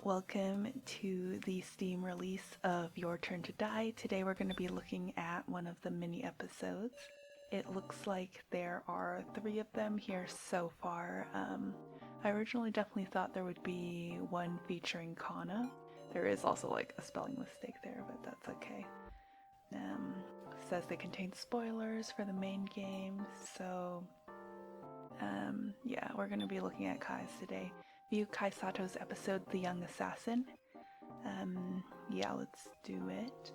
Welcome to the Steam release of Your Turn to Die. Today we're going to be looking at one of the mini episodes. It looks like there are 3 of them here so far. I originally definitely thought there would be one featuring Kana. There is also like a spelling mistake there, but that's okay. Says they contain spoilers for the main game, so yeah, we're going to be looking at Kai's today. View Kai Sato's episode, The Young Assassin. Yeah, let's do it.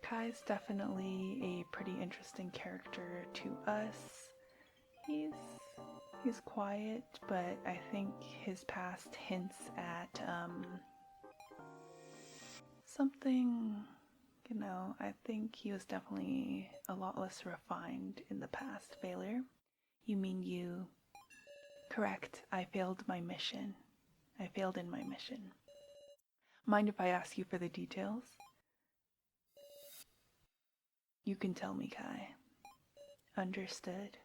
Kai's definitely a pretty interesting character to us. He's quiet, but I think his past hints at something, I think he was definitely a lot less refined in the past. Failure? You mean you? Correct, I failed my mission. I failed in my mission. Mind if I ask you for the details? You can tell me, Kai. Understood.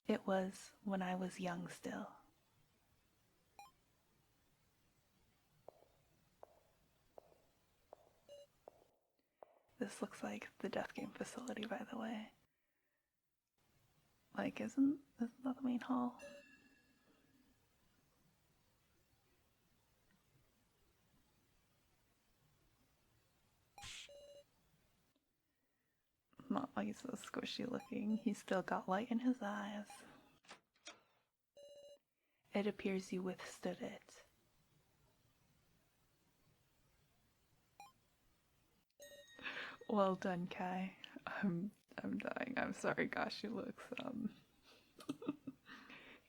It was when I was young still. This looks like the Death Game facility, by the way. Like, isn't that the main hall? Not like he's so squishy looking. He's still got light in his eyes. It appears you withstood it. Well done, Kai. I'm dying. I'm sorry. Gosh, he looks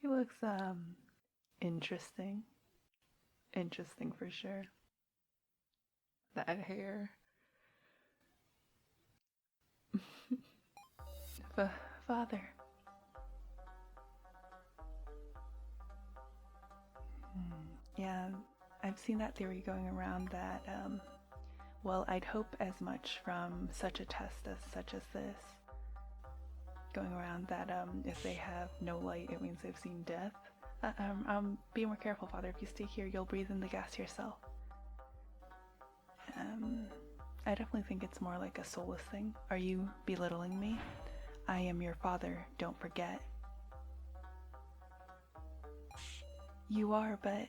he looks interesting. Interesting for sure. That hair. Father. Yeah, I've seen that theory going around that, well, I'd hope as much from such a test as such as this. Going around that, if they have no light, it means they've seen death. Be more careful, Father. If you stay here, you'll breathe in the gas yourself. I definitely think it's more like a soulless thing. Are you belittling me? I am your father, don't forget. You are, but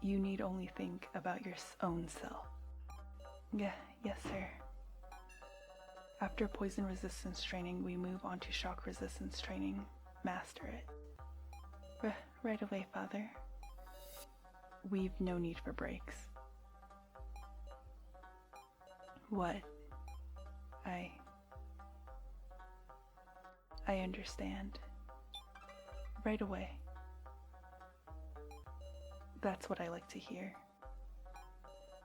you need only think about your own self. Yeah, yes, sir. After poison resistance training, we move on to shock resistance training. Master it. Right away, Father. We've no need for breaks. What? I understand. Right away. That's what I like to hear.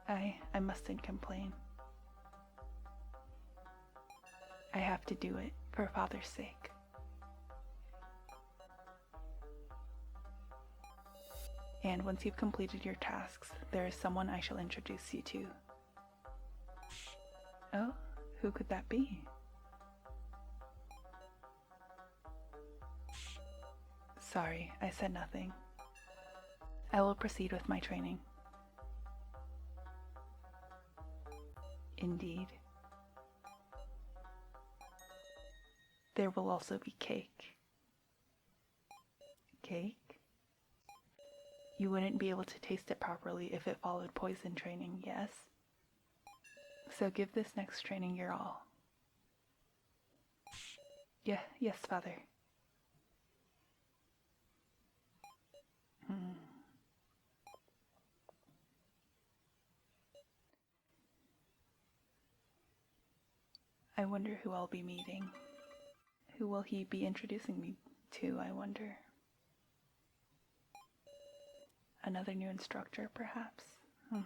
I mustn't complain. I have to do it for Father's sake. And once you've completed your tasks, there is someone I shall introduce you to. Oh, who could that be? Sorry, I said nothing. I will proceed with my training. Indeed. There will also be cake. Cake? You wouldn't be able to taste it properly if it followed poison training, yes? So give this next training your all. Yeah, yes, Father. I wonder who I'll be meeting. Who will he be introducing me to, I wonder? Another new instructor, perhaps? I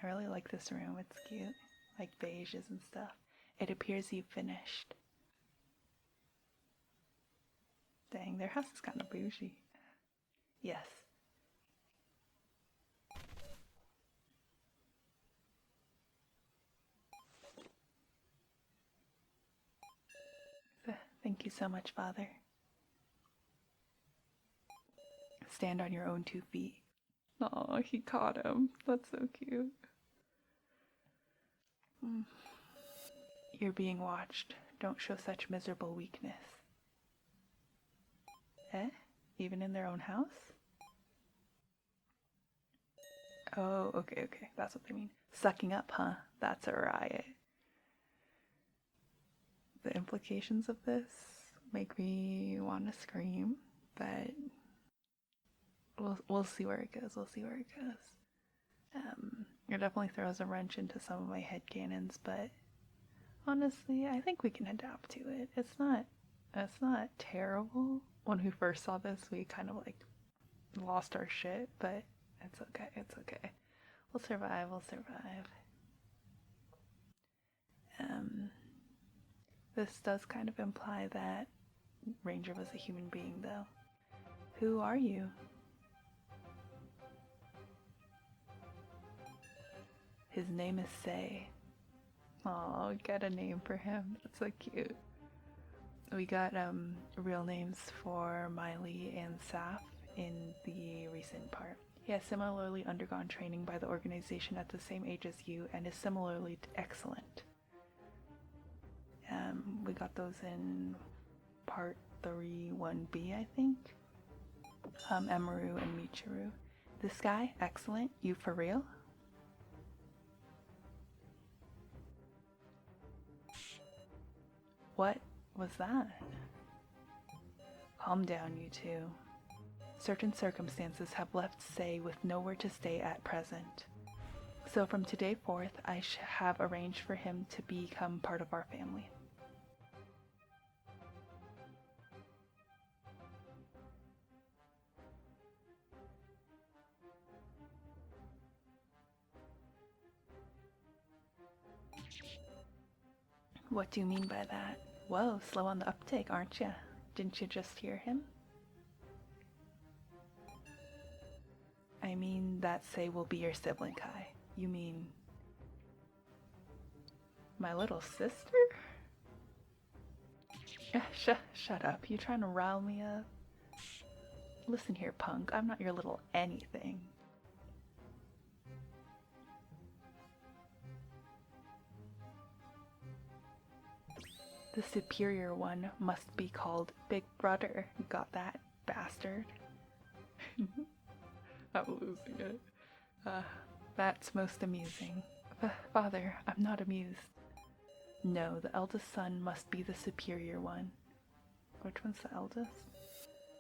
really like this room, it's cute. Like beiges and stuff. It appears you've finished. Dang, their house is kind of bougie. Yes. Thank you so much, Father. Stand on your own 2 feet. Oh, he caught him. That's so cute. You're being watched. Don't show such miserable weakness. Eh? Even in their own house? Oh, okay. That's what they mean. Sucking up, huh? That's a riot. The implications of this make me want to scream, but we'll see where it goes. It definitely throws a wrench into some of my headcanons, but honestly, I think we can adapt to it. It's not terrible. When we first saw this, we kind of like lost our shit, but it's okay. We'll survive. This does kind of imply that Ranger was a human being, though. Who are you? His name is Say. Oh, get a name for him. That's so cute. We got real names for Miley and Saf in the recent part. He has similarly undergone training by the organization at the same age as you and is similarly excellent. We got those in part 3, 1B, I think. Emaru and Michiru. This guy, excellent. You for real? What was that? Calm down, you two. Certain circumstances have left Say with nowhere to stay at present. So from today forth, I have arranged for him to become part of our family. What do you mean by that? Whoa, slow on the uptake, aren't ya? Didn't you just hear him? I mean that Say will be your sibling, Kai. You mean my little sister? Shut up. You trying to rile me up? Listen here, punk. I'm not your little anything. The superior one must be called Big Brother. Got that, bastard? I'm losing it. That's most amusing. Father, I'm not amused. No, the eldest son must be the superior one. Which one's the eldest?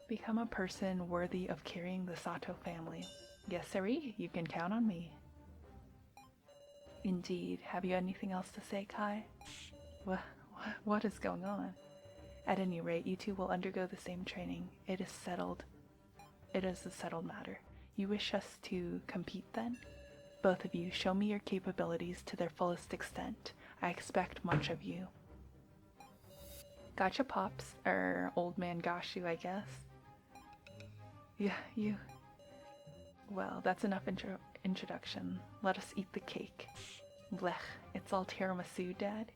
Become a person worthy of carrying the Sato family. Yes, sirree, you can count on me. Indeed. Have you anything else to say, Kai? What is going on? At any rate, you two will undergo the same training. It is settled. It is a settled matter. You wish us to compete then? Both of you, show me your capabilities to their fullest extent. I expect much of you. Gotcha, Pops. Old man Gashu, I guess. Yeah, you. Well, that's enough introduction. Let us eat the cake. Blech, it's all tiramisu, Dad?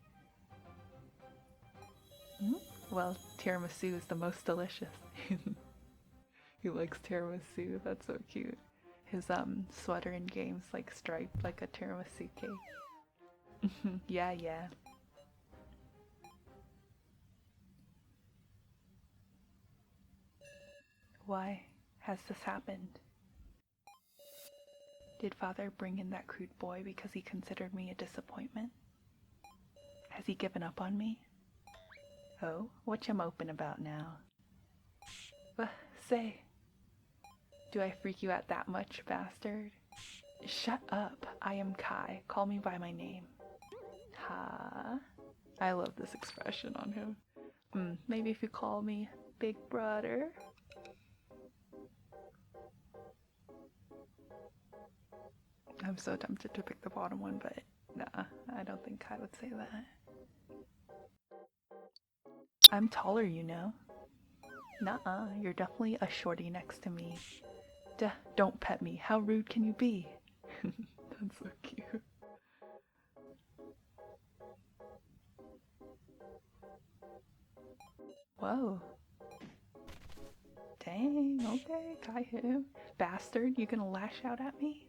Well, tiramisu is the most delicious. He likes tiramisu, that's so cute. His sweater in game's like striped like a tiramisu cake. Yeah. Why has this happened? Did Father bring in that crude boy because he considered me a disappointment? Has he given up on me? Oh, what you moping about now? Say, do I freak you out that much, bastard? Shut up. I am Kai. Call me by my name. Ha. I love this expression on him. Maybe if you call me Big Brother. I'm so tempted to pick the bottom one, but nah, I don't think Kai would say that. I'm taller, you know. Nuh-uh, you're definitely a shorty next to me. Don't pet me. How rude can you be? That's so cute. Whoa. Dang, okay, got him. Bastard, you gonna lash out at me?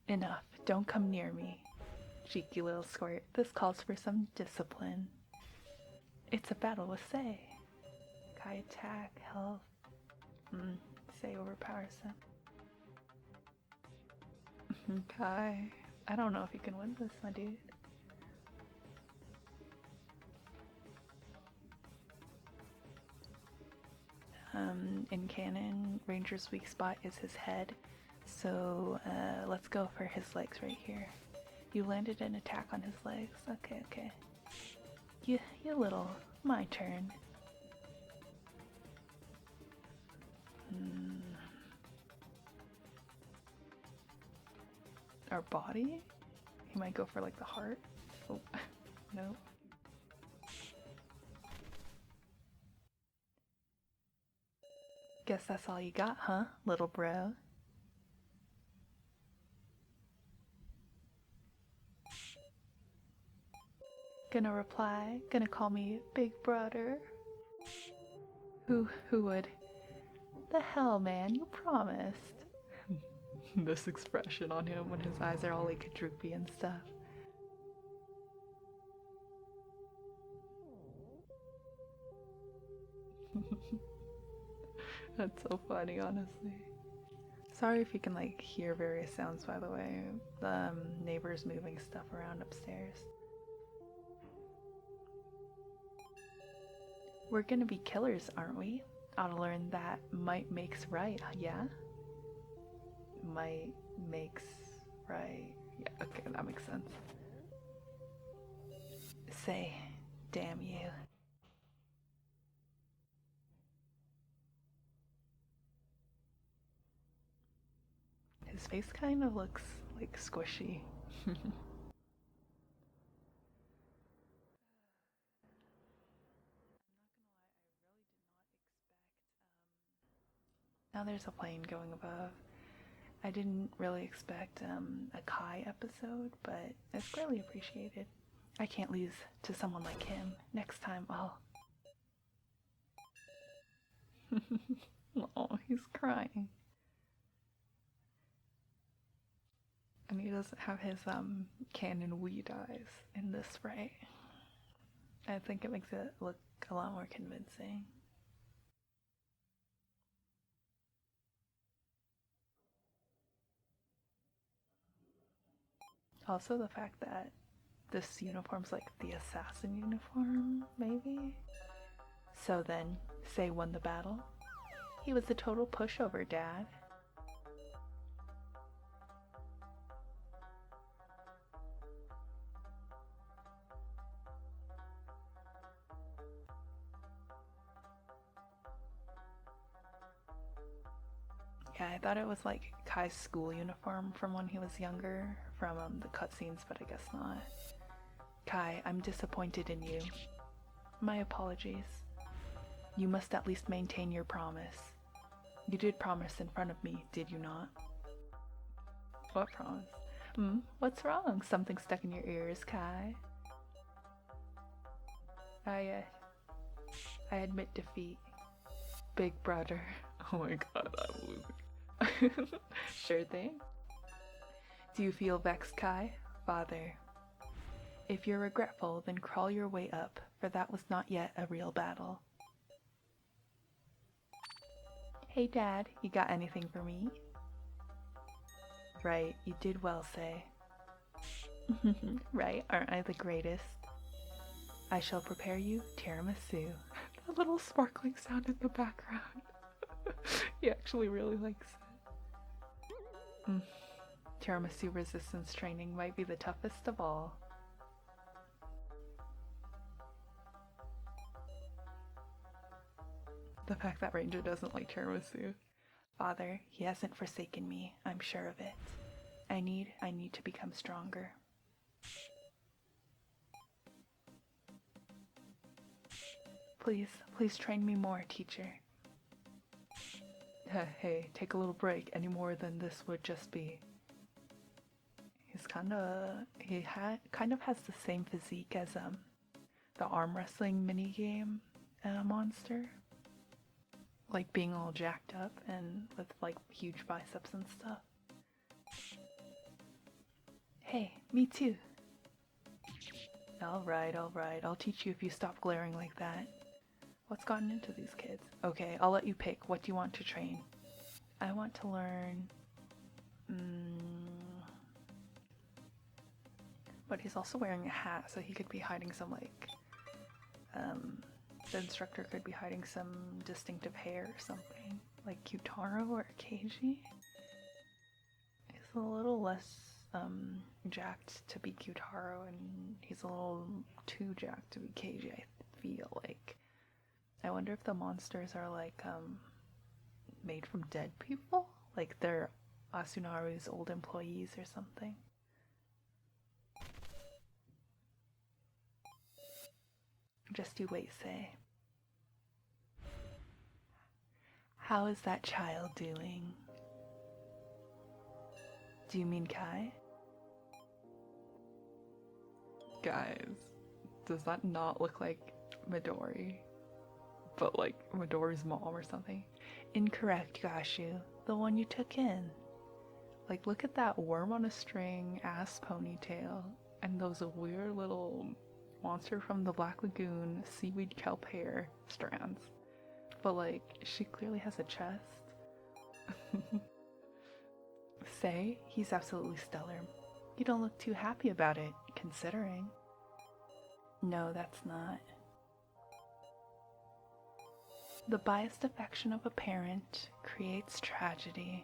Enough, don't come near me. Cheeky little squirt, this calls for some discipline. It's a battle with Say. Kai attack, health. Say overpowers him. Kai, I don't know if you can win this, my dude. In canon, Ranger's weak spot is his head, so let's go for his legs right here. You landed an attack on his legs. Okay. You little. My turn. Our body? He might go for like the heart. Oh, no. Guess that's all you got, huh, little bro? Gonna reply? Gonna call me big brother? Who would? The hell, man, you promised. This expression on him when his eyes are all like droopy and stuff. That's so funny, honestly. Sorry if you can like hear various sounds, by the way. The neighbors moving stuff around upstairs. We're gonna be killers, aren't we? Ought to learn that might makes right, yeah? Might makes right. Yeah, okay, that makes sense. Say, damn you. His face kind of looks like squishy. Now there's a plane going above. I didn't really expect a Kai episode, but it's greatly appreciated. I can't lose to someone like him. Next time I'll... Oh, he's crying. And he doesn't have his canon weed eyes in this sprite. I think it makes it look a lot more convincing. Also the fact that this uniform's like the assassin uniform, maybe? So then, Say won the battle? He was a total pushover, Dad. Yeah, I thought it was like Kai's school uniform from when he was younger, from the cutscenes, but I guess not. Kai, I'm disappointed in you. My apologies. You must at least maintain your promise. You did promise in front of me, did you not? What promise? What's wrong? Something stuck in your ears, Kai? I admit defeat. Big brother. Oh my god, I'm losing. Sure thing. Do you feel vexed, Kai? Father. If you're regretful, then crawl your way up, for that was not yet a real battle. Hey Dad, you got anything for me? Right, you did well, Say. Right, aren't I the greatest? I shall prepare you tiramisu. That little sparkling sound in the background. He actually really likes it. Tiramisu resistance training might be the toughest of all. The fact that Ranger doesn't like tiramisu. Father, he hasn't forsaken me, I'm sure of it. I need to become stronger. Please train me more, teacher. Hey, take a little break. Any more than this would just be. He kind of has the same physique as the arm wrestling minigame monster. Like being all jacked up and with like huge biceps and stuff. Hey, me too. Alright, I'll teach you if you stop glaring like that. What's gotten into these kids? Okay, I'll let you pick. What do you want to train? I want to learn... But he's also wearing a hat, so he could be hiding some, like... the instructor could be hiding some distinctive hair or something. Like Kyutaro or Keiji. He's a little less, jacked to be Kyutaro, and he's a little too jacked to be Keiji, I feel like. I wonder if the monsters are, like, made from dead people? Like they're Asunaru's old employees or something. Just you wait, say. How is that child doing? Do you mean Kai? Guys, does that not look like Midori? But like Midori's mom or something? Incorrect, Gashu. The one you took in. Like, look at that worm on a string ass ponytail and those weird little monster from the Black Lagoon seaweed kelp hair strands. But like, she clearly has a chest. Say, he's absolutely stellar. You don't look too happy about it, considering. No, that's not. The biased affection of a parent creates tragedy.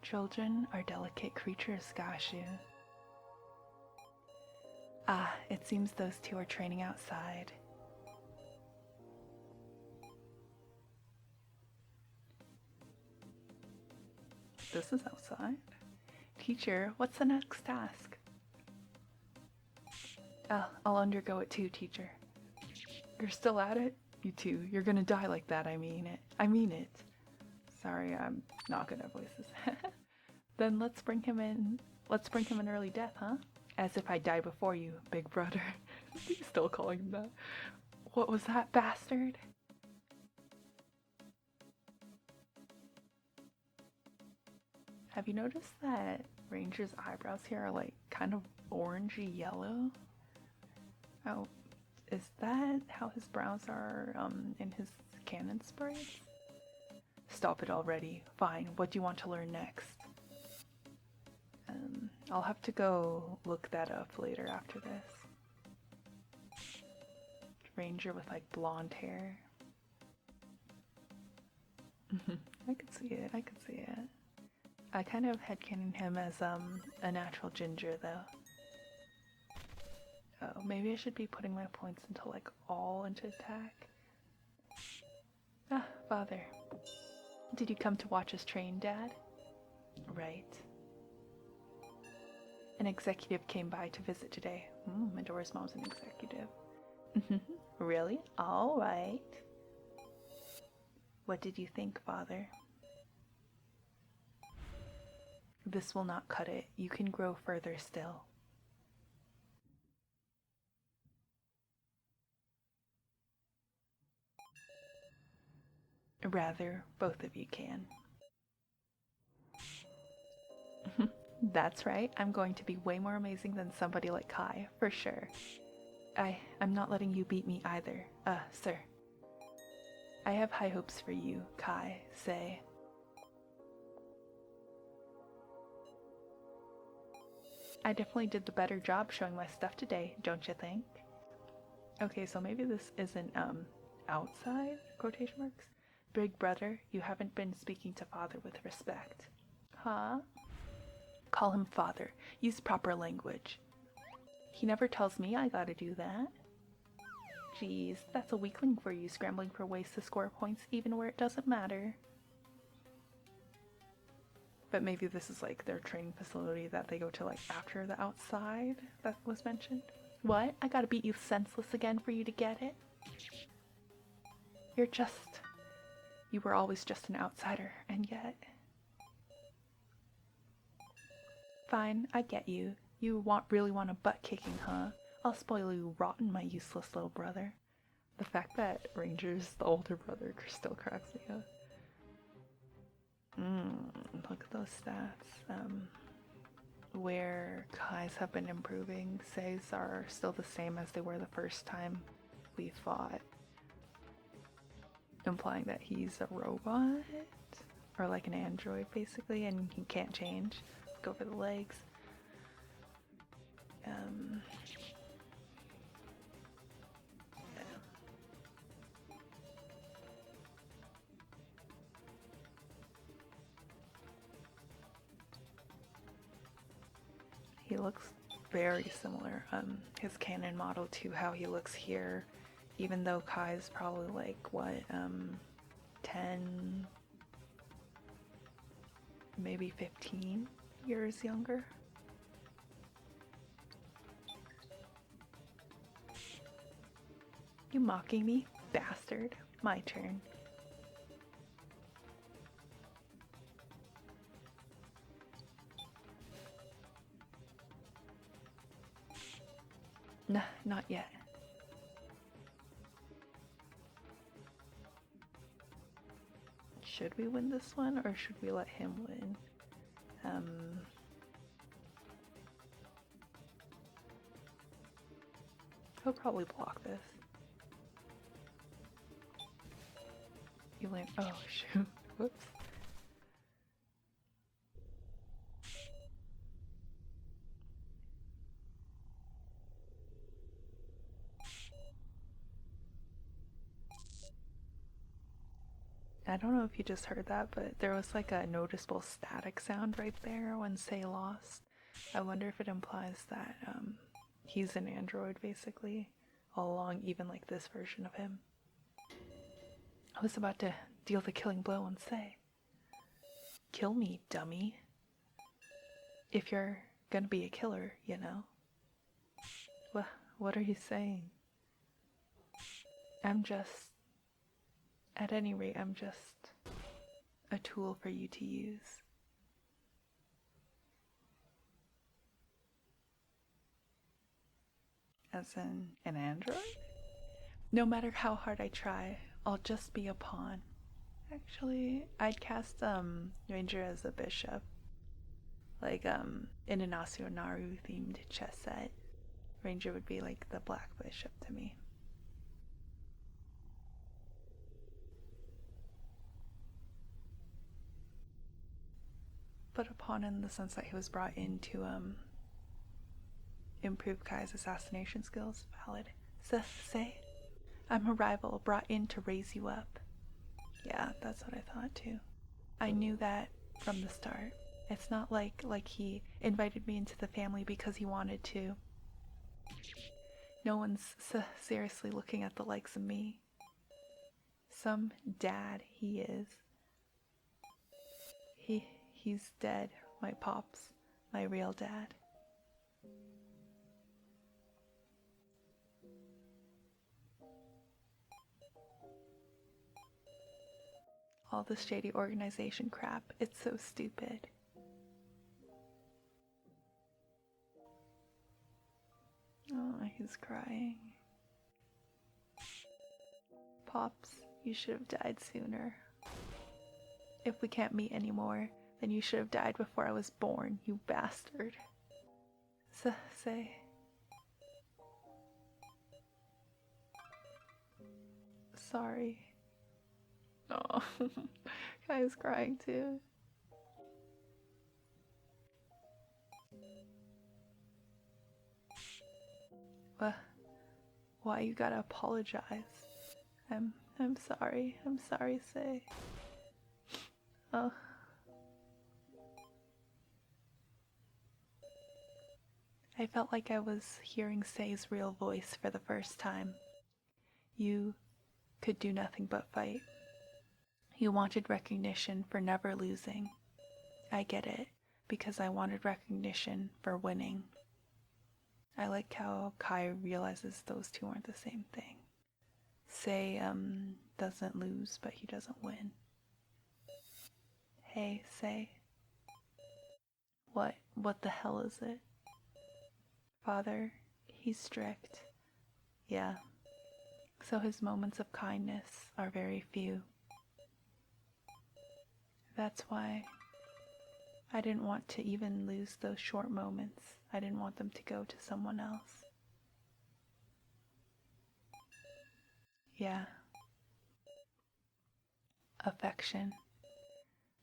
Children are delicate creatures, Gashu. Ah, it seems those two are training outside. This is outside? Teacher, what's the next task? I'll undergo it too, teacher. You're still at it? You too. You're gonna die like that, I mean it. I mean it. Sorry, I'm not good at voices. Then let's bring him in. Let's bring him an early death, huh? As if I die before you, big brother. He's still calling him that. What was that, bastard? Have you noticed that Ranger's eyebrows here are like kind of orangey yellow? Oh, is that how his brows are in his canon sprites? Stop it already. Fine, what do you want to learn next? I'll have to go look that up later after this. Ranger with like blonde hair. I could see it, I could see it. I kind of headcanon him as a natural ginger though. Oh, maybe I should be putting my points into like all into attack. Ah, father. Did you come to watch us train, Dad? Right. An executive came by to visit today. Midori's mom's an executive. Really? Alright. What did you think, father? This will not cut it. You can grow further still. Rather, both of you can. That's right, I'm going to be way more amazing than somebody like Kai, for sure. I'm not letting you beat me either, sir. I have high hopes for you, Kai, say. I definitely did the better job showing my stuff today, don't you think? Okay, so maybe this isn't, outside, quotation marks? Big brother, you haven't been speaking to father with respect. Huh? Call him father. Use proper language. He never tells me I gotta do that. Jeez, that's a weakling for you, scrambling for ways to score points even where it doesn't matter. But maybe this is like their training facility that they go to like after the outside that was mentioned. What? I gotta beat you senseless again for you to get it? You were always just an outsider, and yet... Fine, I get you. You really want a butt kicking, huh? I'll spoil you rotten, my useless little brother. The fact that Ranger's the older brother still cracks me up. Look at those stats. Where Kai's have been improving, Sei's are still the same as they were the first time we fought, implying that he's a robot or like an android basically, and he can't change. Let's go for the legs. He looks very similar, his canon model, to how he looks here, even though Kai's probably like, what, 10, maybe 15 years younger. You mocking me, bastard? My turn. Nah, not yet. Should we win this one, or should we let him win? He'll probably block this. You land. Oh, shoot. Whoops. I don't know if you just heard that, but there was like a noticeable static sound right there when Sei lost. I wonder if it implies that he's an android basically all along, even like this version of him. I was about to deal the killing blow on Sei. Kill me, dummy. If you're gonna be a killer, you know. What are you saying? At any rate, I'm just a tool for you to use. As in an android? No matter how hard I try, I'll just be a pawn. Actually, I'd cast Ranger as a bishop. Like in an Naru themed chess set. Ranger would be like the black bishop to me. But a pawn in the sense that he was brought in to improve Kai's assassination skills. Valid. Sei, I'm a rival brought in to raise you up. Yeah, that's what I thought too. I knew that from the start. It's not like he invited me into the family because he wanted to. No one's seriously looking at the likes of me. Some dad he is. He's dead, my pops, my real dad. All this shady organization crap, it's so stupid. Oh, he's crying. Pops, you should have died sooner. If we can't meet anymore, then you should have died before I was born, you bastard. Sei. Sorry. Oh, Kai's crying too. Why you gotta apologize? I'm sorry. I'm sorry, Sei. Oh. I felt like I was hearing Sei's real voice for the first time. You could do nothing but fight. You wanted recognition for never losing. I get it, because I wanted recognition for winning. I like how Kai realizes those two aren't the same thing. Sei doesn't lose, but he doesn't win. Hey, Sei. What the hell is it? Father, He's strict. Yeah. So his moments of kindness are very few. That's why I didn't want to even lose those short moments. I didn't want them to go to someone else. Yeah. Affection.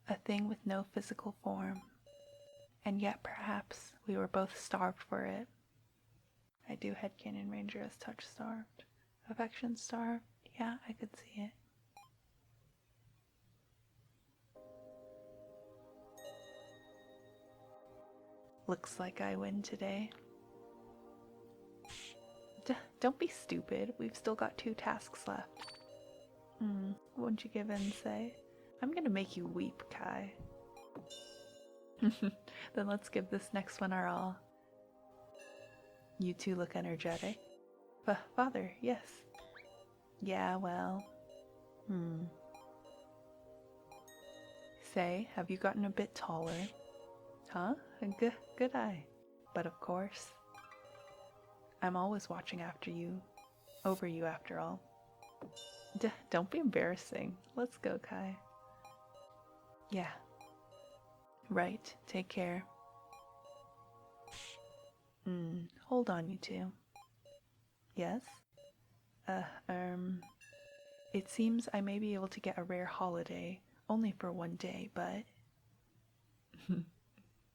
A thing with no physical form. And yet perhaps we were both starved for it. I do headcanon Ranger as touch starved. Affection starved. Yeah, I could see it. Looks like I win today. Don't be stupid. We've still got 2 tasks left. Won't you give in and say? I'm gonna make you weep, Kai. Then let's give this next one our all. You two look energetic. Father, yes. Yeah, well. Say, have you gotten a bit taller? Huh? Good eye. But of course. I'm always watching after you. Over you, after all. Don't be embarrassing. Let's go, Kai. Yeah. Right. Take care. Hold on, you two. Yes? It seems I may be able to get a rare holiday, only for 1 day, but...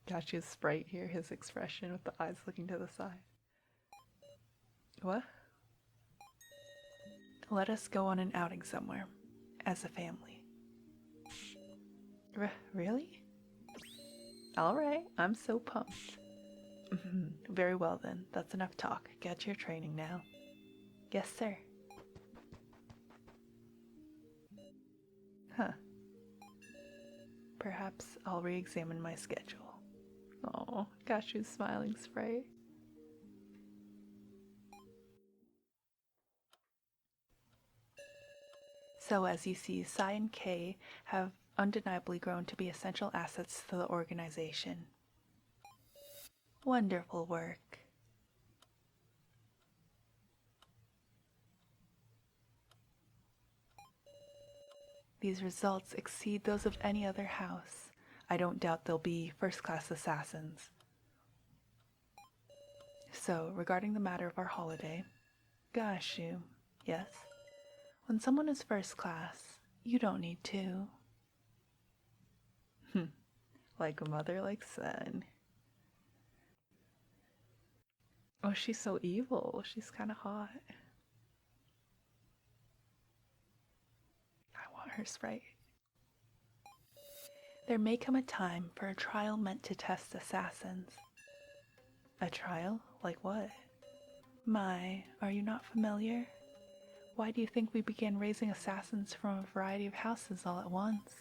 Got his sprite here, his expression with the eyes looking to the side. What? Let us go on an outing somewhere, as a family. Really? Alright, I'm so pumped. Very well then, that's enough talk. Get to your training now. Yes, sir. Huh. Perhaps I'll re-examine my schedule. Oh, Gashu's smiling sprite. So as you see, Sai and Kei have undeniably grown to be essential assets to the organization. Wonderful work. These results exceed those of any other house. I don't doubt they'll be first-class assassins. So, regarding the matter of our holiday, Gashu, yes? When someone is first class, you don't need to. Like a mother, like son. Oh, she's so evil. She's kind of hot. I want her sprite. There may come a time for a trial meant to test assassins. A trial? Like what? My, are you not familiar? Why do you think we began raising assassins from a variety of houses all at once?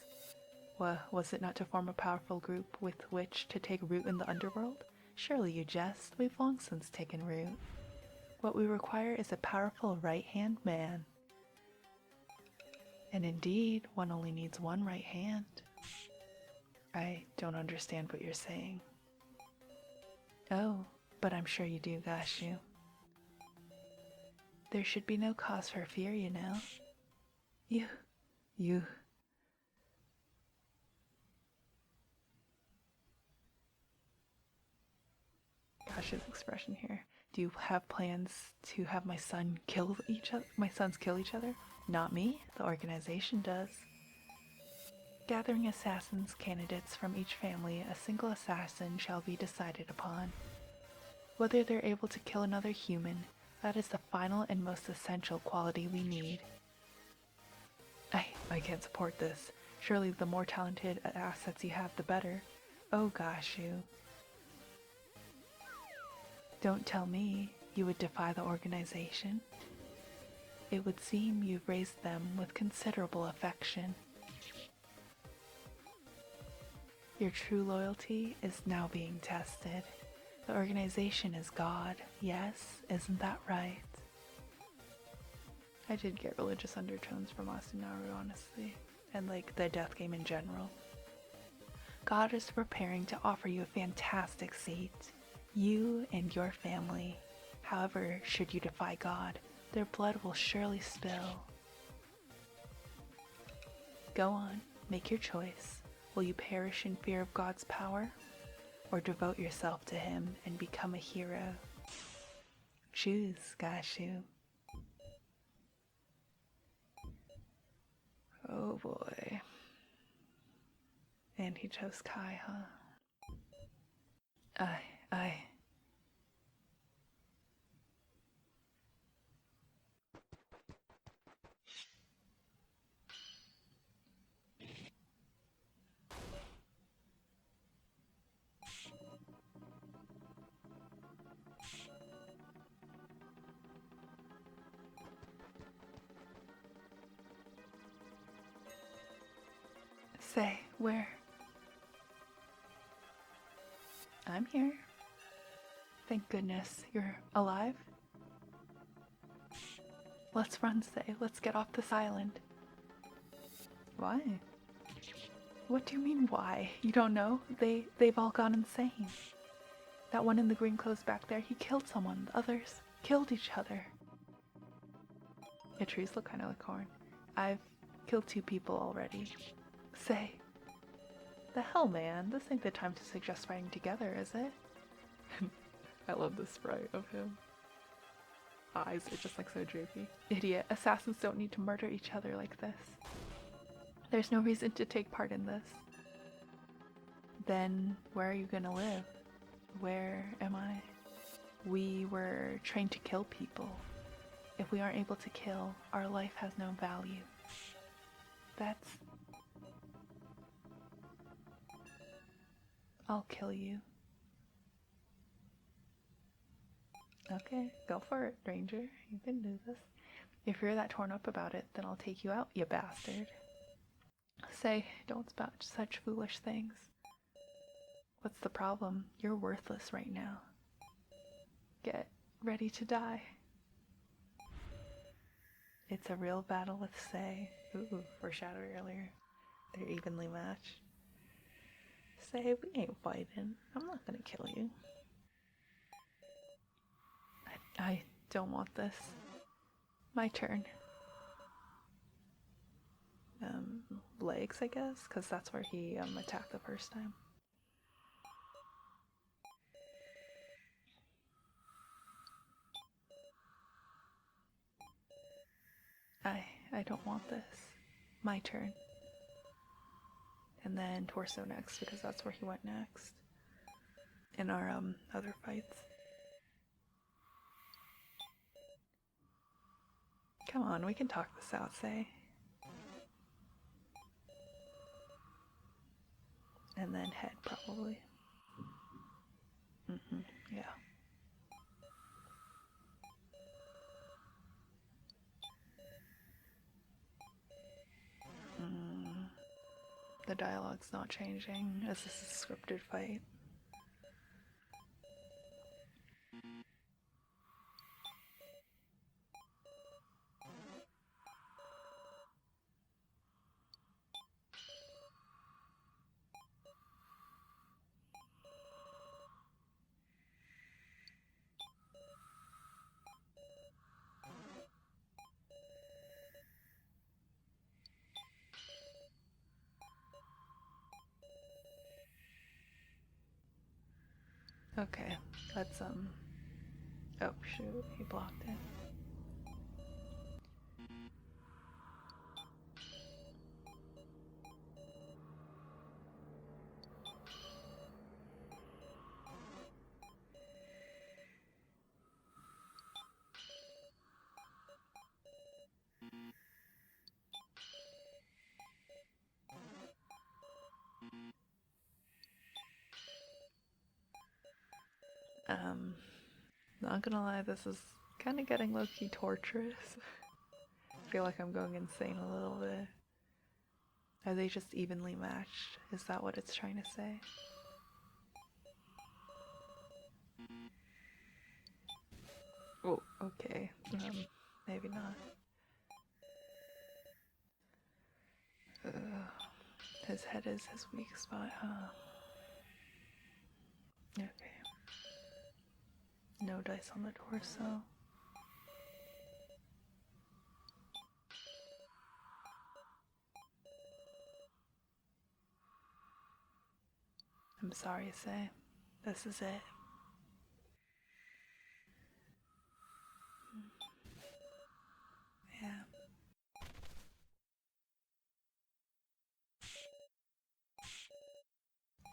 Was it not to form a powerful group with which to take root in the underworld? Surely you jest. We've long since taken root. What we require is a powerful right-hand man. And indeed, one only needs one right hand. I don't understand what you're saying. Oh, but I'm sure you do, Gashu. There should be no cause for fear, you know. You... Gashu's expression here. Do you have plans to have my sons kill each other? Not me, the organization does. Gathering assassins candidates from each family, a single assassin shall be decided upon. Whether they're able to kill another human, that is the final and most essential quality we need. I can't support this. Surely the more talented assets you have, the better. Oh, Gashu. Don't tell me you would defy the organization. It would seem you've raised them with considerable affection. Your true loyalty is now being tested. The organization is God, yes? Isn't that right? I did get religious undertones from Asunaru, honestly, and like the death game in general. God is preparing to offer you a fantastic seat. You and your family However, should you defy God, their blood will surely spill. Go on, make your choice. Will you perish in fear of God's power, or devote yourself to Him and become a hero? Choose, Gashu. Oh boy. And he chose Kai, huh? Aye. Say, where? I'm here. Thank goodness you're alive. Let's run, Say. Let's get off this island. Why? What do you mean, why? You don't know? They've all gone insane. That one in the green clothes back there, he killed someone. The others killed each other. Your trees look kind of like corn. I've killed 2 people already. Say. The hell, man? This ain't the time to suggest fighting together, is it? I love the sprite of him. Eyes are just like so droopy. Idiot. Assassins don't need to murder each other like this. There's no reason to take part in this. Then where are you gonna live? Where am I? We were trained to kill people. If we aren't able to kill, our life has no value. That's... I'll kill you. Okay, go for it, Ranger. You can do this. If you're that torn up about it, then I'll take you out, you bastard. Say, don't spout such foolish things. What's the problem? You're worthless right now. Get ready to die. It's a real battle with Say. Ooh, foreshadowed earlier. They're evenly matched. Say, we ain't fighting. I'm not gonna kill you. I don't want this. My turn. Legs, I guess, because that's where he attacked the first time. I don't want this. My turn. And then torso next, because that's where he went next. In our other fights. Come on, we can talk this out, Say. And then head, probably. Yeah. The dialogue's not changing, as this is a scripted fight. Okay, let's oh shoot, he blocked it. Not gonna lie, this is kind of getting low-key torturous. I feel like I'm going insane a little bit. Are they just evenly matched? Is that what it's trying to say? Oh, okay. Maybe not. His head is his weak spot, huh? Okay. No dice on the torso. I'm sorry, Say. This is it. Yeah.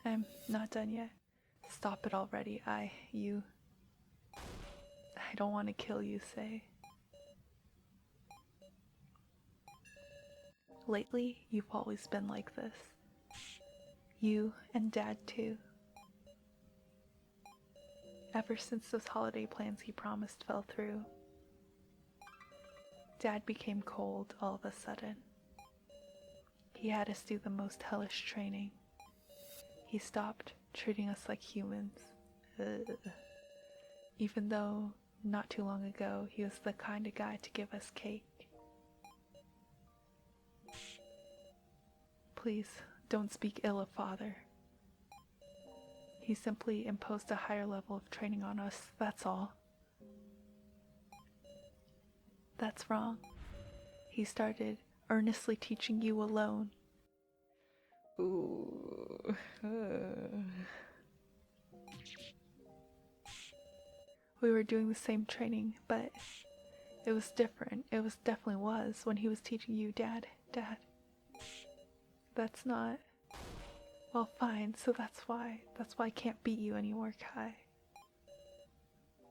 I'm not done yet. Stop it already. I don't want to kill you, Say. Lately, you've always been like this. You and Dad, too. Ever since those holiday plans he promised fell through, Dad became cold all of a sudden. He had us do the most hellish training. He stopped treating us like humans. Ugh. Even though, not too long ago, he was the kind of guy to give us cake. Please, don't speak ill of Father. He simply imposed a higher level of training on us, that's all. That's wrong. He started earnestly teaching you alone. Ooh. We were doing the same training, but it was different. It definitely was when he was teaching you, Dad. That's not... Well, fine, so that's why I can't beat you anymore, Kai.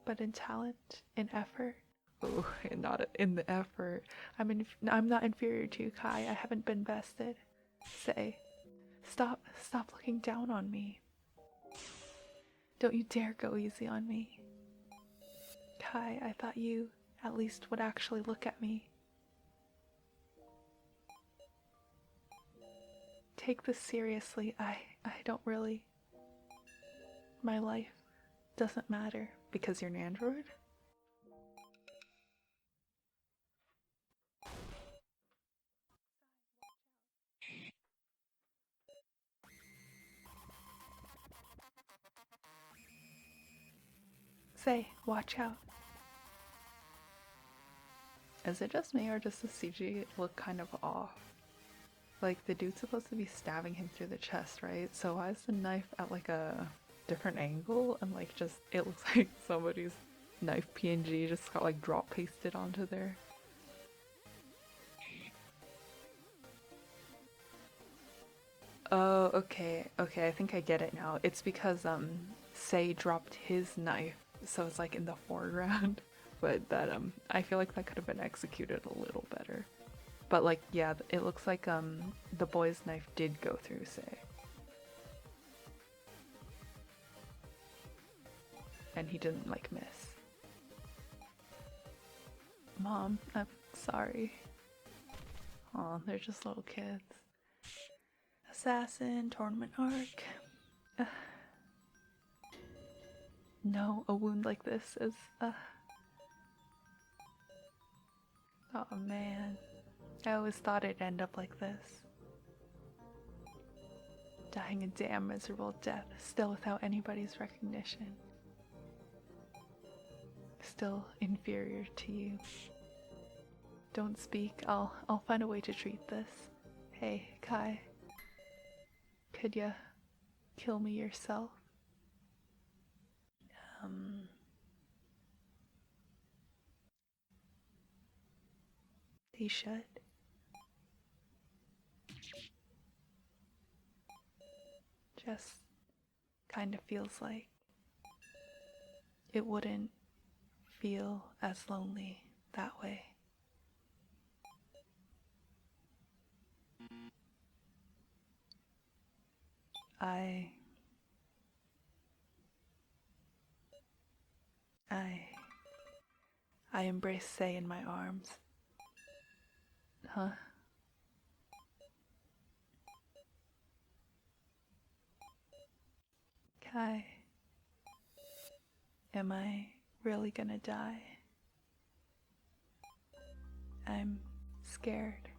But in talent, in effort... Oh, not in the effort. I'm not inferior to you, Kai. I haven't been bested. Say, stop looking down on me. Don't you dare go easy on me. Kai, I thought you at least would actually look at me. Take this seriously. I don't really... My life doesn't matter. Because you're an android? Say, watch out. Is it just me or does the CG look kind of off? Like, the dude's supposed to be stabbing him through the chest, right? So why is the knife at like a different angle and like just, it looks like somebody's knife PNG just got like drop pasted onto there. Oh, okay, I think I get it now. It's because Sei dropped his knife, so it's like in the foreground. But that I feel like that could have been executed a little better. But like, yeah, it looks like the boy's knife did go through Sei. And he didn't like miss. Mom, I'm sorry. Aw, they're just little kids. Assassin, tournament arc. No, a wound like this is oh man. I always thought it'd end up like this. Dying a damn miserable death, still without anybody's recognition. Still inferior to you. Don't speak, I'll find a way to treat this. Hey, Kai. Could ya kill me yourself? He should. Just kind of feels like it wouldn't feel as lonely that way. I embrace Sei in my arms. Huh? Kai, am I really gonna die? I'm scared.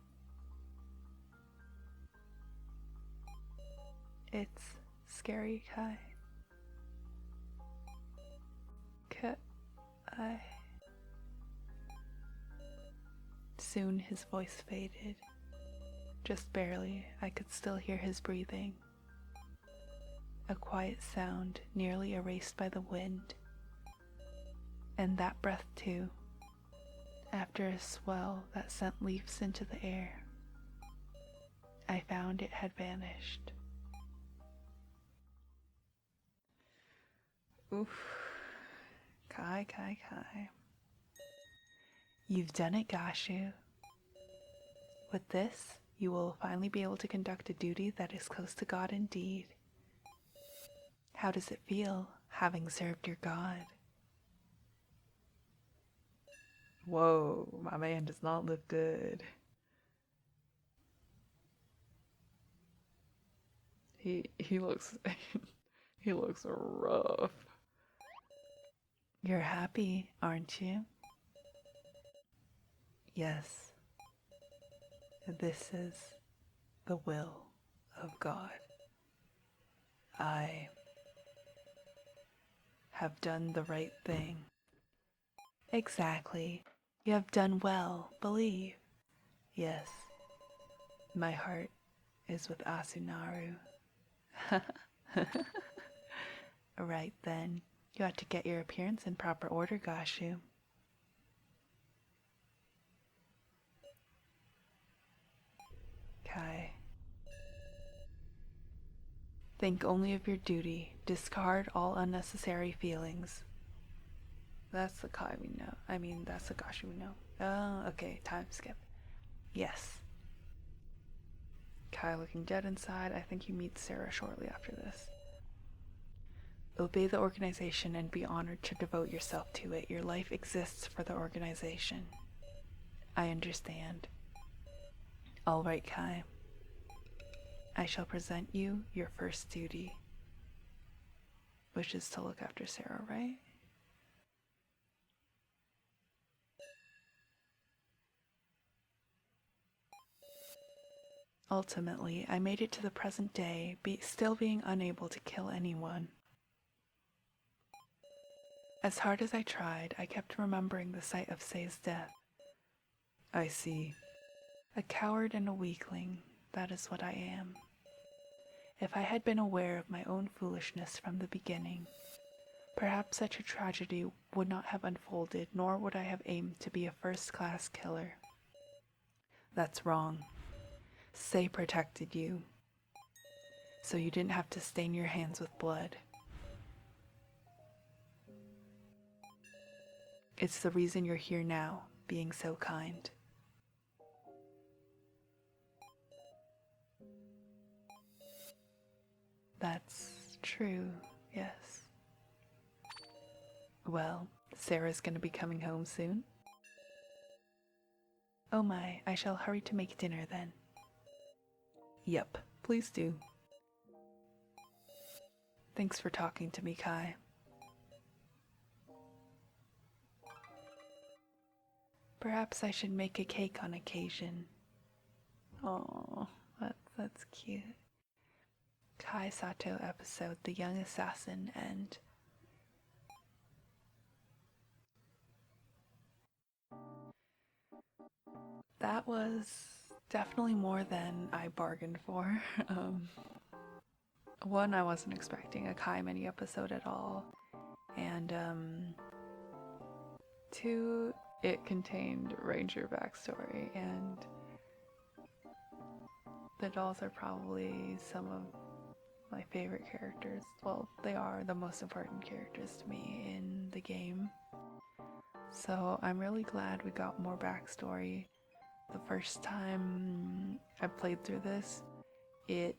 It's scary, Kai. Kai. Soon his voice faded. Just barely, I could still hear his breathing. A quiet sound nearly erased by the wind. And that breath too. After a swell that sent leaves into the air, I found it had vanished. Oof. Kai. You've done it, Gashu. With this, you will finally be able to conduct a duty that is close to God indeed. How does it feel, having served your God? Whoa, my man does not look good. He looks he looks rough. You're happy, aren't you? Yes. This is the will of God. I have done the right thing. Exactly. You have done well, believe. Yes. My heart is with Asunaru. Right then. You ought to get your appearance in proper order, Gashu. Kai. Think only of your duty. Discard all unnecessary feelings. That's the Kai we know. That's the Gashu we know. Oh, okay. Time skip. Yes. Kai looking dead inside. I think you meet Sarah shortly after this. Obey the organization and be honored to devote yourself to it. Your life exists for the organization. I understand. All right, Kai. I shall present you your first duty, which is to look after Sarah, right? Ultimately, I made it to the present day, still being unable to kill anyone. As hard as I tried, I kept remembering the sight of Say's death. I see. A coward and a weakling, that is what I am. If I had been aware of my own foolishness from the beginning, perhaps such a tragedy would not have unfolded, nor would I have aimed to be a first-class killer. That's wrong. Say protected you, so you didn't have to stain your hands with blood. It's the reason you're here now, being so kind. That's true, yes. Well, Sarah's gonna be coming home soon. Oh my, I shall hurry to make dinner then. Yep, please do. Thanks for talking to me, Kai. Perhaps I should make a cake on occasion. Oh, that's cute. Kai Sato episode, The Young Assassin, and that was definitely more than I bargained for. One, I wasn't expecting a Kai mini episode at all, and two, it contained Ranger backstory, and the dolls are probably some of my favorite characters. Well, they are the most important characters to me in the game. So I'm really glad we got more backstory. The first time I played through this, it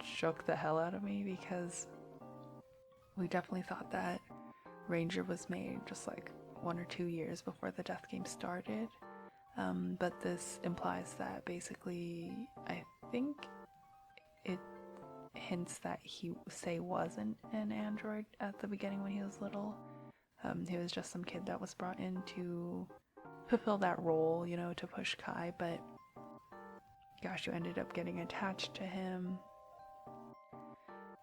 shook the hell out of me because we definitely thought that Ranger was made just like 1 or 2 years before the Death game started. But this implies that basically, I think it hints that Say wasn't an android at the beginning when he was little. He was just some kid that was brought in to fulfill that role, to push Kai, but gosh, you ended up getting attached to him.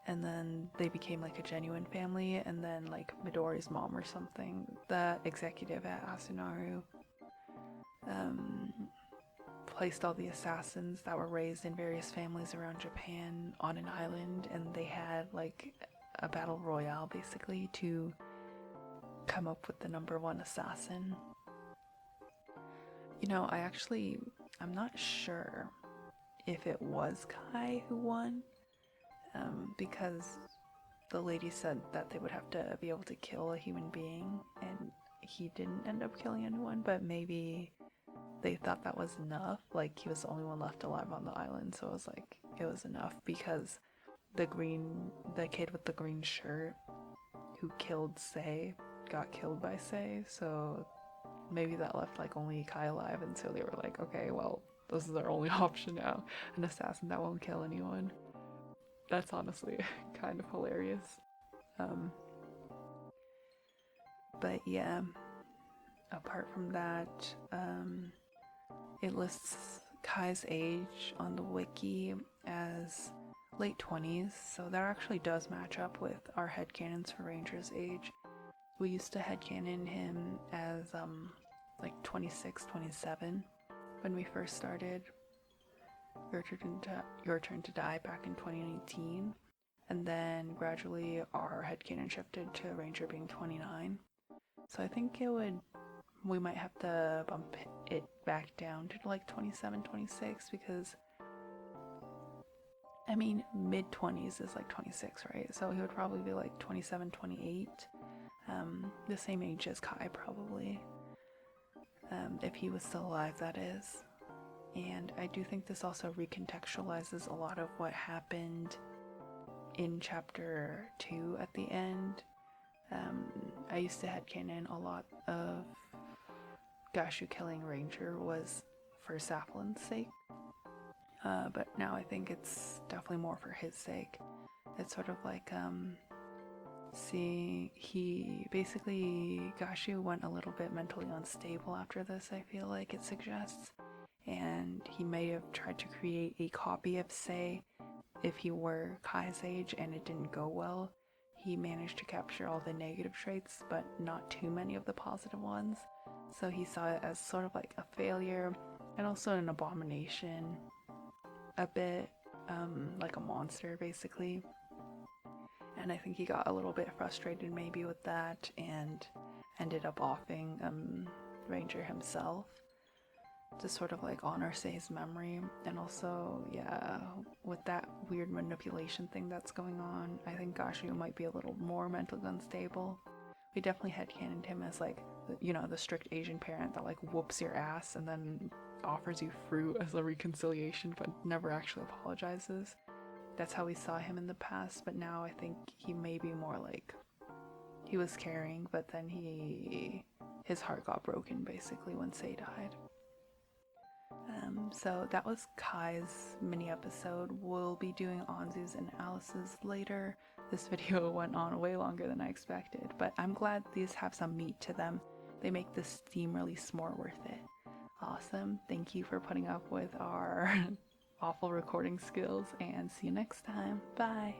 and then they became like a genuine family, and then like Midori's mom or something, the executive at Asunaru, placed all the assassins that were raised in various families around Japan on an island, and they had like a battle royale basically to come up with the number one assassin. You know, I'm not sure if it was Kai who won, because the lady said that they would have to be able to kill a human being, and he didn't end up killing anyone, but maybe they thought that was enough. Like, he was the only one left alive on the island, so it was like, it was enough because the kid with the green shirt who killed Sei got killed by Sei, so maybe that left like only Kai alive, and so they were like, okay, well, this is our only option now, an assassin that won't kill anyone. That's honestly kind of hilarious. But yeah, apart from that, it lists Kai's age on the wiki as late 20s, so that actually does match up with our headcanons for Ranger's age. We used to headcanon him as like 26, 27 when we first started Your Turn to Die back in 2019, and then gradually our headcanon shifted to Ranger being 29. So I think we might have to bump it back down to like 27, 26, because I mean, mid-20s is like 26, right? So he would probably be like 27, 28. The same age as Kai, probably. If he was still alive, that is. And I do think this also recontextualizes a lot of what happened in chapter 2 at the end. I used to headcanon a lot of Gashu killing Ranger was for Saflin's sake. But now I think it's definitely more for his sake. It's sort of like, Gashu went a little bit mentally unstable after this, I feel like it suggests. And he may have tried to create a copy of Sei if he were Kai's age, and it didn't go well. He managed to capture all the negative traits, but not too many of the positive ones. So he saw it as sort of like a failure, and also an abomination. A bit like a monster, basically. And I think he got a little bit frustrated maybe with that, and ended up offing Ranger himself to sort of like honor Sei's memory. And also, yeah, with that weird manipulation thing that's going on, I think Gashu might be a little more mentally unstable. We definitely headcanoned him as like, you know, the strict Asian parent that like whoops your ass and then offers you fruit as a reconciliation, but never actually apologizes. That's how we saw him in the past, but now I think he may be more like, he was caring, but then his heart got broken basically when Sei died. So that was Kai's mini episode. We'll be doing Anzu's and Alice's later. This video went on way longer than I expected, but I'm glad these have some meat to them. They make this Steam release more worth it. Awesome. Thank you for putting up with our awful recording skills, and see you next time. Bye.